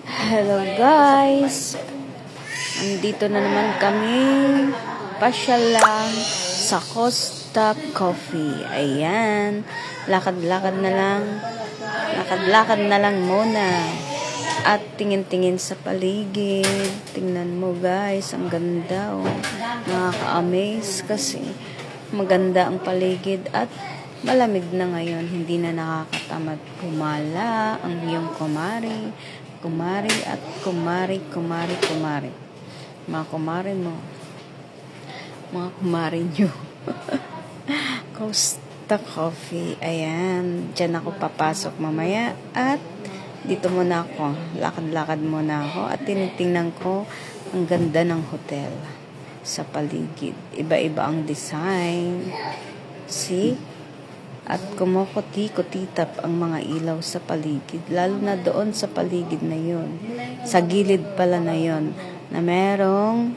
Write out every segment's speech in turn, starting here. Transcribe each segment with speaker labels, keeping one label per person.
Speaker 1: Hello guys! Andito na naman kami. Pasyal lang sa Costa Coffee. Ayan. Lakad-lakad na lang. Lakad-lakad na lang muna. At tingin-tingin sa paligid. Tingnan mo guys. Ang ganda oh. Nakaka-amaze kasi maganda ang paligid at malamig na ngayon. Hindi na nakakatamad kumala ang iyong kumari at kumari. Mga kumari mo. Mga kumari nyo. Costa Coffee. Ayan. Diyan ako papasok mamaya. At dito muna ako. Lakad-lakad muna ako. At tinitingnan ko ang ganda ng hotel sa paligid. Iba-iba ang design. See? At kumukuti-kutitap ang mga ilaw sa paligid. Lalo na doon sa paligid na yon. Sa gilid pala na yon. Na merong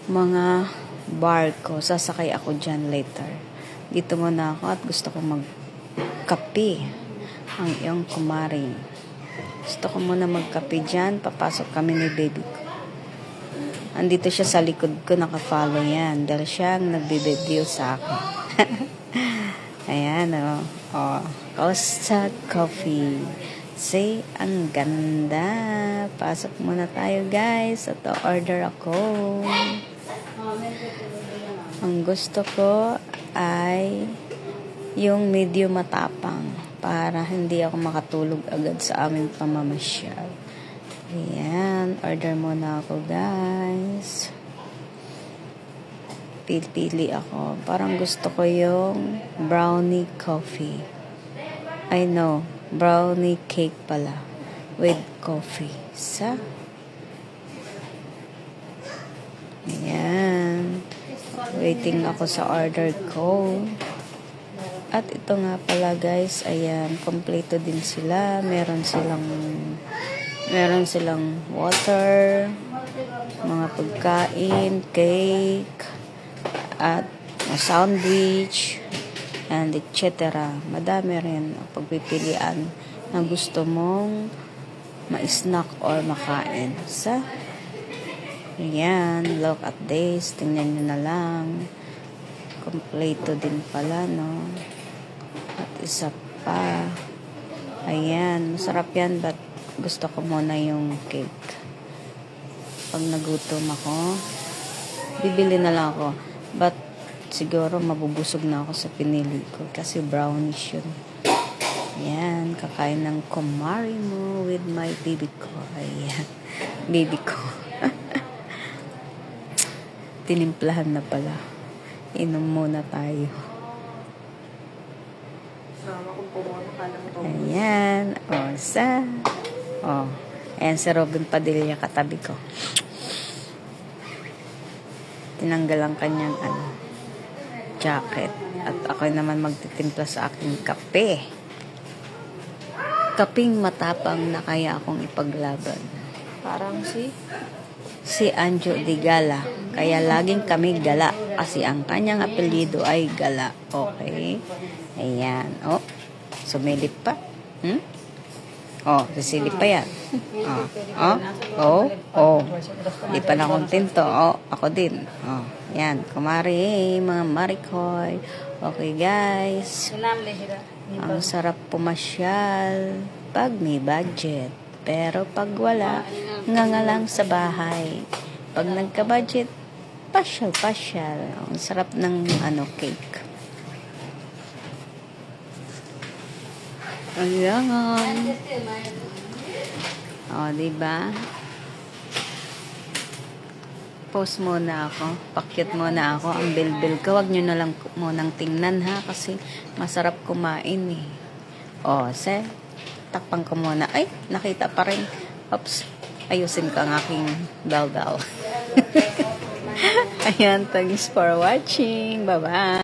Speaker 1: mga barko. Sasakay ako dyan later. Dito muna ako at gusto ko magkape ang iyong kumari. Gusto ko muna magkape dyan. Papasok kami ni baby ko. Andito siya sa likod ko. Nakafollow yan. Dahil siya ang nagbe-video sa akin. Ayan o. Oh. Costa Coffee. Say, ang ganda. Pasok muna tayo guys. At order ako. Ang gusto ko ay yung medyo matapang para hindi ako makatulog agad sa aming pamamasyal. Ayan. Order muna ako guys. Pili ako. Parang gusto ko yung brownie coffee. I know. Brownie cake pala. With coffee. Ayan. Waiting ako sa order ko. At ito nga pala guys. Ayan. Kompleto din sila. Meron silang water. Mga pagkain. Cake. At sandwich and etc. Madami rin ang pagpipilian na gusto mong ma-snack or makain. Ayan, look at this. Tingnan nyo na lang. Kompleto din pala, no? At isa pa. Ayan, masarap yan but gusto ko muna yung cake. Pag nagutom ako, bibili na lang ako. But, siguro mabubusog na ako sa pinili ko kasi brownish yun. Ayan, kakain ng kumari mo with my baby ko. Ayan, baby ko. Tinimplahan na pala. Inom muna tayo. Ayan, ayan si Robin Padilla katabi ko. Tinanggal ang kanyang jacket. At ako naman magtitimpla sa aking kape. Kaping matapang na kaya akong ipaglaban. Parang si Anjo de Gala. Kaya laging kami gala. Kasi ang kanyang apelyido ay Gala. Okay? Ayan. Oh, sumilip pa. Oh, sisilip pa yan. Di pa na kontento. Oh, ako din. Oh, yan. Kumari, mga marikoy. Okay, guys. Ang sarap pumasyal pag may budget. Pero pag wala, nga lang sa bahay. Pag nagka-budget, pasyal. Ang sarap ng cake. Ayan. O, diba? Post muna ako. Pakyut muna ako. Ang bil-bil ko. Huwag nyo na lang munang tingnan ha. Kasi masarap kumain eh. O, takpan ko muna. Ay, nakita pa rin. Oops. Ayusin ko ang aking bell. Ayan. Thanks for watching. Bye-bye.